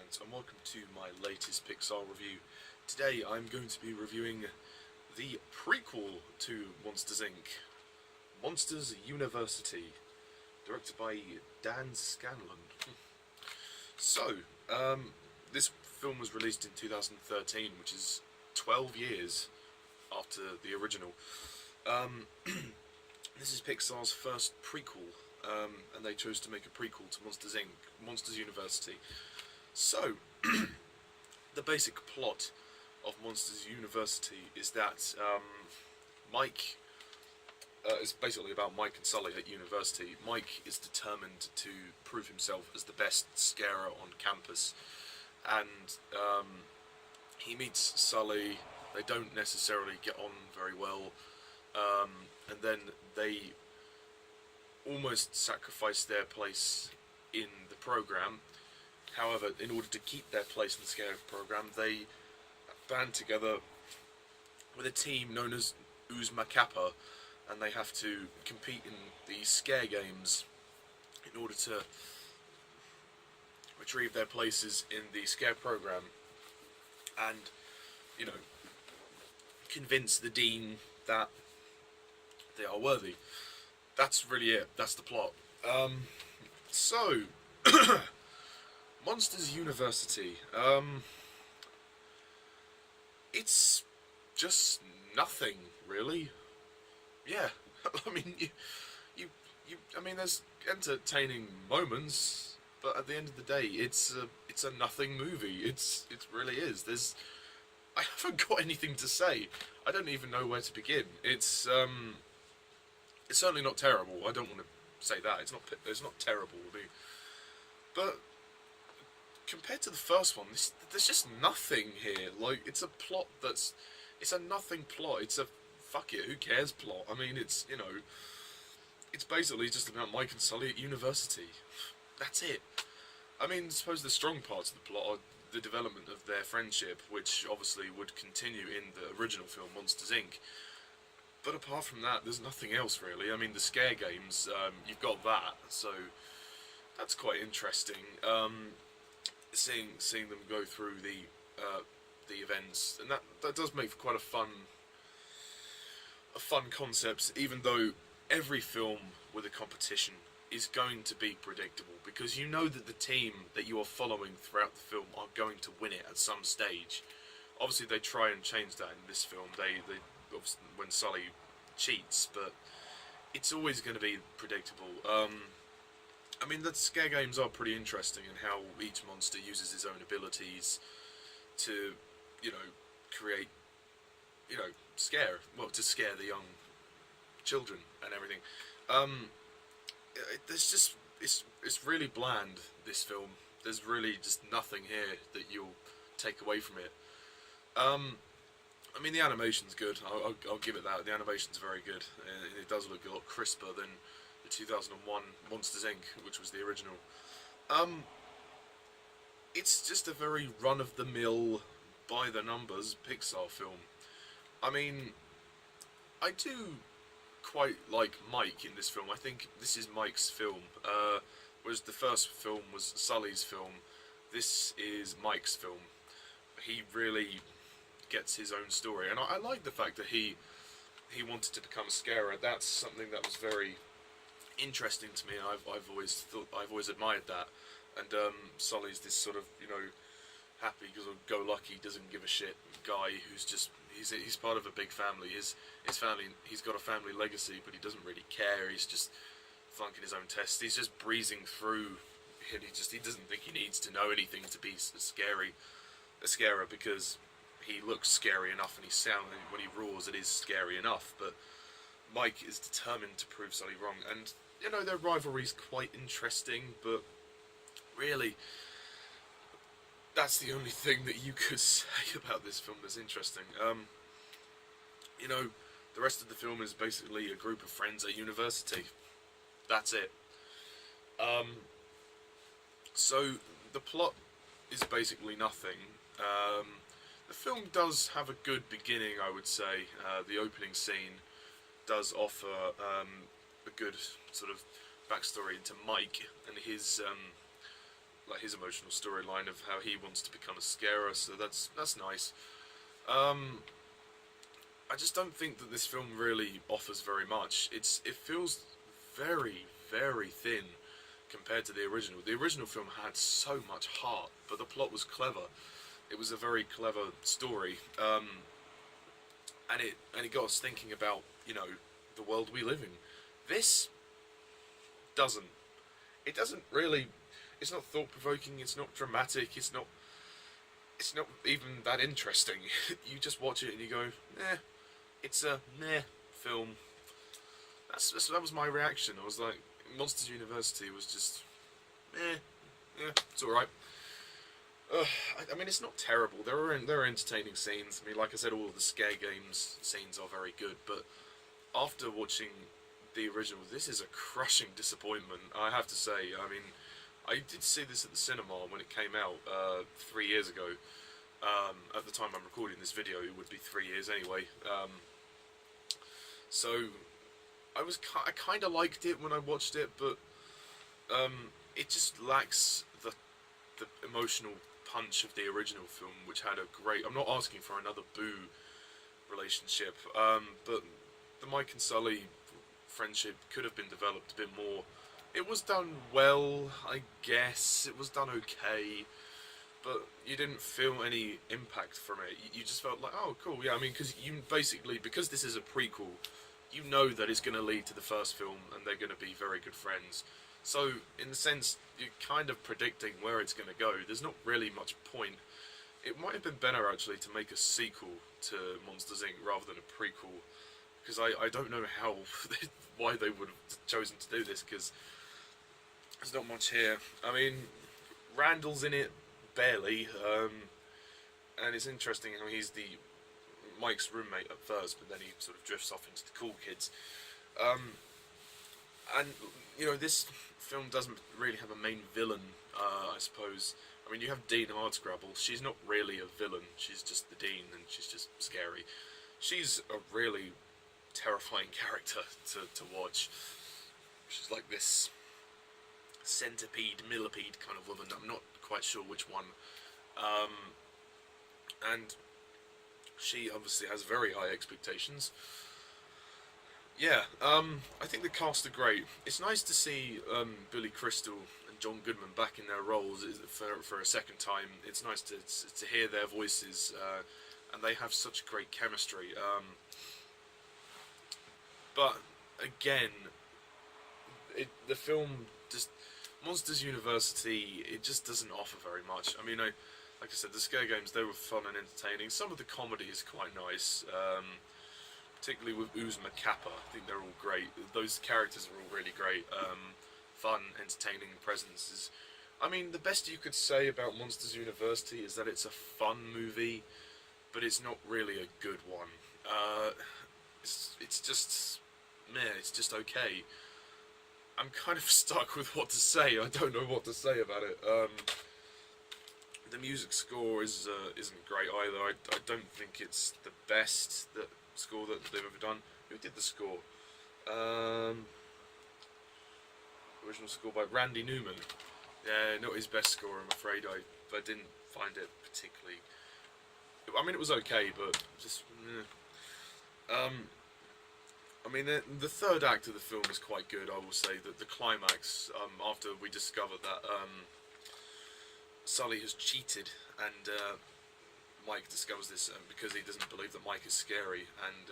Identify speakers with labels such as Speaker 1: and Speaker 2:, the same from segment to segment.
Speaker 1: fans, and welcome to my latest Pixar review. Today I'm going to be reviewing the prequel to Monsters Inc. Monsters University, directed by Dan Scanlon. So, this film was released in 2013, which is 12 years after the original. This is Pixar's first prequel, and they chose to make a prequel to Monsters Inc., Monsters University. So, the basic plot of Monsters University is that Mike is basically about Mike and Sully at university. Mike is determined to prove himself as the best scarer on campus, and he meets Sully. They don't necessarily get on very well, and then they almost sacrifice their place in the program. However, in order to keep their place in the scare program, they band together with a team known as Uzma Kappa, and they have to compete in these scare games in order to retrieve their places in the scare program and, you know, convince the dean that they are worthy. That's really it. That's the plot. So, Monsters University. It's just nothing, really. Yeah, I mean, I mean, there's entertaining moments, but at the end of the day, it's a nothing movie. It really is. I haven't got anything to say. I don't even know where to begin. It's certainly not terrible. I don't want to say that. It's not terrible. But compared to the first one, there's just nothing here. Like, it's a plot it's a nothing plot. It's a fuck it, who cares plot. I mean, it's basically just about Mike and Sully at university. That's it. I mean, I suppose the strong parts of the plot are the development of their friendship, which obviously would continue in the original film, Monsters Inc. But apart from that, there's nothing else really. I mean, the scare games, you've got that, so that's quite interesting. Seeing them go through the events, and that does make for quite a fun concept. Even though every film with a competition is going to be predictable, because you know that the team that you are following throughout the film are going to win it at some stage. Obviously, they try and change that in this film. They obviously, when Sully cheats, but it's always going to be predictable. I mean, the scare games are pretty interesting in how each monster uses his own abilities to, you know, create, you know, to scare the young children and everything. There's just, it's really bland, this film. There's really just nothing here that you'll take away from it. I mean, the animation's good. I'll give it that. The animation's very good. It does look a lot crisper than the 2001 Monsters Inc., which was the original. It's just a very run-of-the-mill, by-the-numbers Pixar film. I mean, I do quite like Mike in this film. I think this is Mike's film, whereas the first film was Sully's film. This is Mike's film. He really gets his own story, and I like the fact that he wanted to become a scarer. That's something that was very interesting to me. I've always admired that. And Sully's this sort of, you know, happy-go-lucky, doesn't give a shit guy who's just he's part of a big family. His family, he's got a family legacy, but he doesn't really care. He's just flunking his own tests. He's just breezing through, and he doesn't think he needs to know anything to be a scarer, because he looks scary enough, and when he roars, it is scary enough. But Mike is determined to prove Sully wrong, and you know, their rivalry's quite interesting, but really, that's the only thing that you could say about this film that's interesting. You know, the rest of the film is basically a group of friends at university. That's it. So the plot is basically nothing. The film does have a good beginning, I would say. The opening scene does offer a good sort of backstory into Mike and his like his emotional storyline of how he wants to become a scarer. So that's nice. I just don't think that this film really offers very much. It feels very, very thin compared to the original. The original film had so much heart, but the plot was clever. It was a very clever story, and it got us thinking about, you know, the world we live in. This doesn't. It doesn't really. It's not thought provoking. It's not dramatic. It's not even that interesting. You just watch it and you go, eh. It's a meh film. That was my reaction. I was like, Monsters University was just, eh, yeah, it's alright. I mean, it's not terrible. There are entertaining scenes. I mean, like I said, all of the scare games scenes are very good. But after watching the original, this is a crushing disappointment, I have to say. I mean, I did see this at the cinema when it came out 3 years ago. At the time I'm recording this video, it would be 3 years anyway. So I kind of liked it when I watched it, but it just lacks the emotional punch of the original film, which had a great. I'm not asking for another Boo relationship, but the Mike and Sully friendship could have been developed a bit more. It was done well, I guess. It was done okay, but you didn't feel any impact from it. You just felt like, oh, cool, yeah. I mean, because this is a prequel, you know that it's going to lead to the first film, and they're going to be very good friends. So, in the sense, you're kind of predicting where it's going to go. There's not really much point. It might have been better, actually, to make a sequel to Monsters, Inc. rather than a prequel, because I don't know why they would have chosen to do this, because there's not much here. I mean, Randall's in it, barely, and it's interesting how he's Mike's roommate at first, but then he sort of drifts off into the cool kids. And, you know, this film doesn't really have a main villain, I suppose. I mean, you have Dean Hardscrabble. She's not really a villain. She's just the Dean, and she's just scary. She's a really terrifying character to watch. She's like this centipede, millipede kind of woman. I'm not quite sure which one. And she obviously has very high expectations. Yeah, I think the cast are great. It's nice to see Billy Crystal and John Goodman back in their roles for a second time. It's nice to hear their voices, and they have such great chemistry. But again, the film just Monsters University. It just doesn't offer very much. I mean, like I said, the scare games, they were fun and entertaining. Some of the comedy is quite nice. Particularly with Uzma Kappa, I think they're all great. Those characters are all really great. Fun, entertaining presences. I mean, the best you could say about Monsters University is that it's a fun movie, but it's not really a good one. It's just meh. It's just okay. I'm kind of stuck with what to say. I don't know what to say about it. The music score isn't great either. I don't think it's the best score that they've ever done. Who did the score? Original score by Randy Newman. Yeah, not his best score, I'm afraid. I didn't find it particularly. I mean, it was okay, but just. I mean, the third act of the film is quite good. I will say that the climax, after we discover that Sully has cheated, and Mike discovers this because he doesn't believe that Mike is scary, and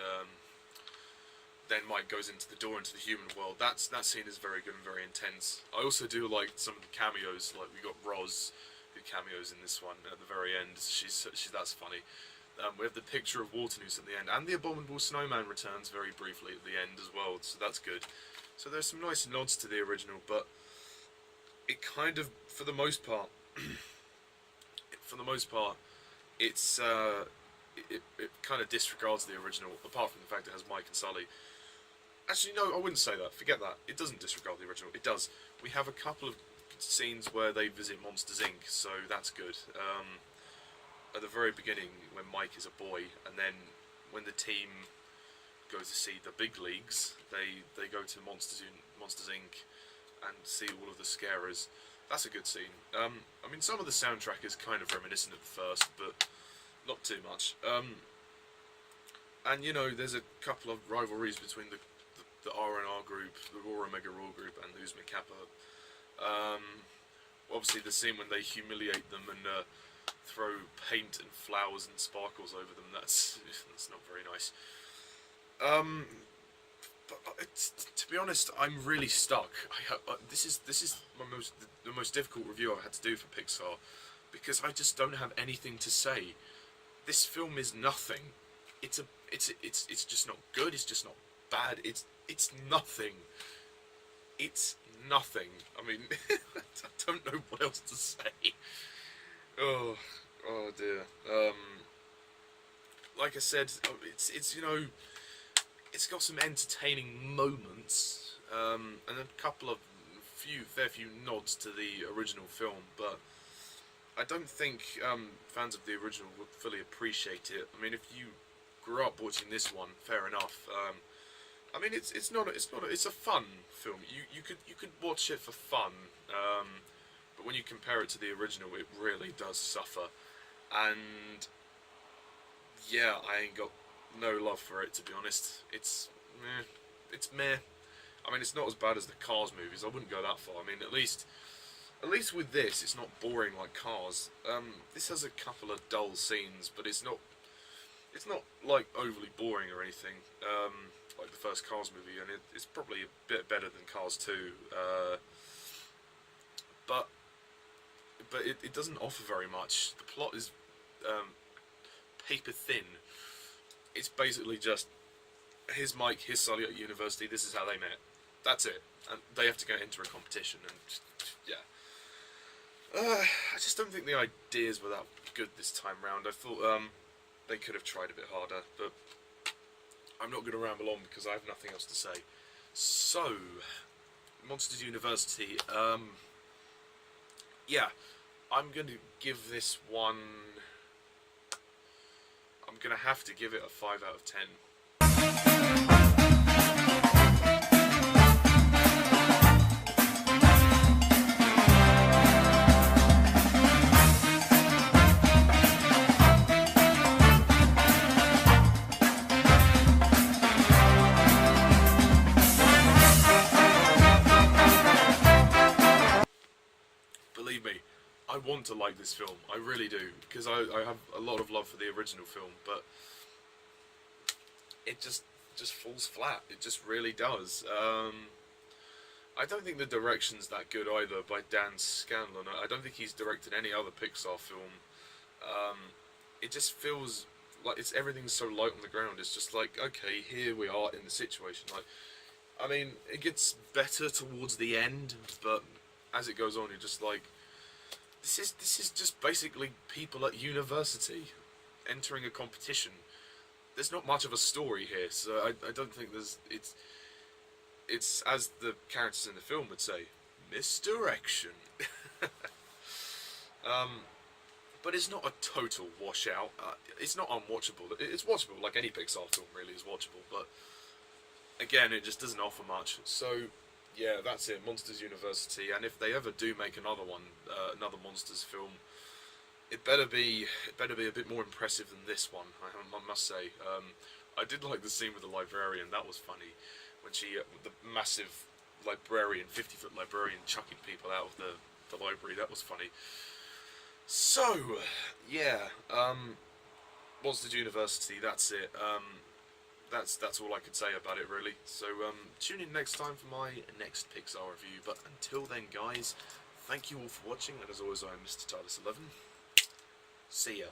Speaker 1: then Mike goes into the door into the human world. That scene is very good and very intense. I also do like some of the cameos. Like we got Roz, who cameos in this one at the very end. She's that's funny. We have the picture of Waternoose at the end, and the Abominable Snowman returns very briefly at the end as well. So that's good. So there's some nice nods to the original, but it kind of, for the most part, it's it kind of disregards the original, apart from the fact it has Mike and Sully. Actually, no, I wouldn't say that. Forget that. It doesn't disregard the original. It does. We have a couple of scenes where they visit Monsters, Inc., so that's good. At the very beginning, when Mike is a boy, and then when the team go to see the big leagues, they go to Monsters Inc. and see all of the scarers. That's a good scene. I mean, some of the soundtrack is kind of reminiscent at first, but not too much. And you know, there's a couple of rivalries between the R&R group, the Raw Omega Raw group, and the Uzma Kappa. Obviously, the scene when they humiliate them and throw paint and flowers and sparkles over them, that's not very nice. But to be honest, I'm really stuck. This is the most difficult review I've had to do for Pixar, because I just don't have anything to say. This film is nothing. It's just not good. It's just not bad. It's nothing. It's nothing. I mean, I don't know what else to say. Oh dear. Like I said, it's you know, it's got some entertaining moments, and a couple of fair few nods to the original film, but I don't think fans of the original would fully appreciate it. I mean, if you grew up watching this one, fair enough. I mean, it's a fun film. You could watch it for fun, but when you compare it to the original, it really does suffer. And yeah, I ain't got no love for it, to be honest. It's meh. I mean, it's not as bad as the Cars movies. I wouldn't go that far. I mean, at least with this, it's not boring like Cars. This has a couple of dull scenes, but it's not like overly boring or anything. Like the first Cars movie, and it's probably a bit better than Cars 2. But it doesn't offer very much. The plot is paper thin. It's basically just, here's Mike, here's Sully at university, this is how they met. That's it. And they have to go into a competition, and yeah. I just don't think the ideas were that good this time round. I thought they could have tried a bit harder, but I'm not going to ramble on because I have nothing else to say. So, Monsters University, yeah, I'm going to give this one, I'm going to have to give it a 5 out of 10. Believe me, I want to like this film, I really do, because I have a lot of love for the original film, but it just falls flat. It just really does. I don't think the direction's that good either by Dan Scanlon. I don't think he's directed any other Pixar film. It just feels like everything's so light on the ground. It's just like, okay, here we are in the situation. Like, I mean, it gets better towards the end, but as it goes on, you're just like, this is just basically people at university entering a competition. There's not much of a story here, so I don't think it's as the characters in the film would say, misdirection. But it's not a total washout. It's not unwatchable. It's watchable, like any Pixar film really is watchable, but again, it just doesn't offer much. So yeah, that's it, Monsters University, and if they ever do make another one, another Monsters film, it better be a bit more impressive than this one, I must say. I did like the scene with the librarian. That was funny, when she, the massive librarian, 50-foot librarian, chucking people out of the library. That was funny. So yeah, Monsters University. That's it. That's all I could say about it, really. So tune in next time for my next Pixar review. But until then, guys, thank you all for watching. And as always, I'm Mr. TARDIS11. See ya.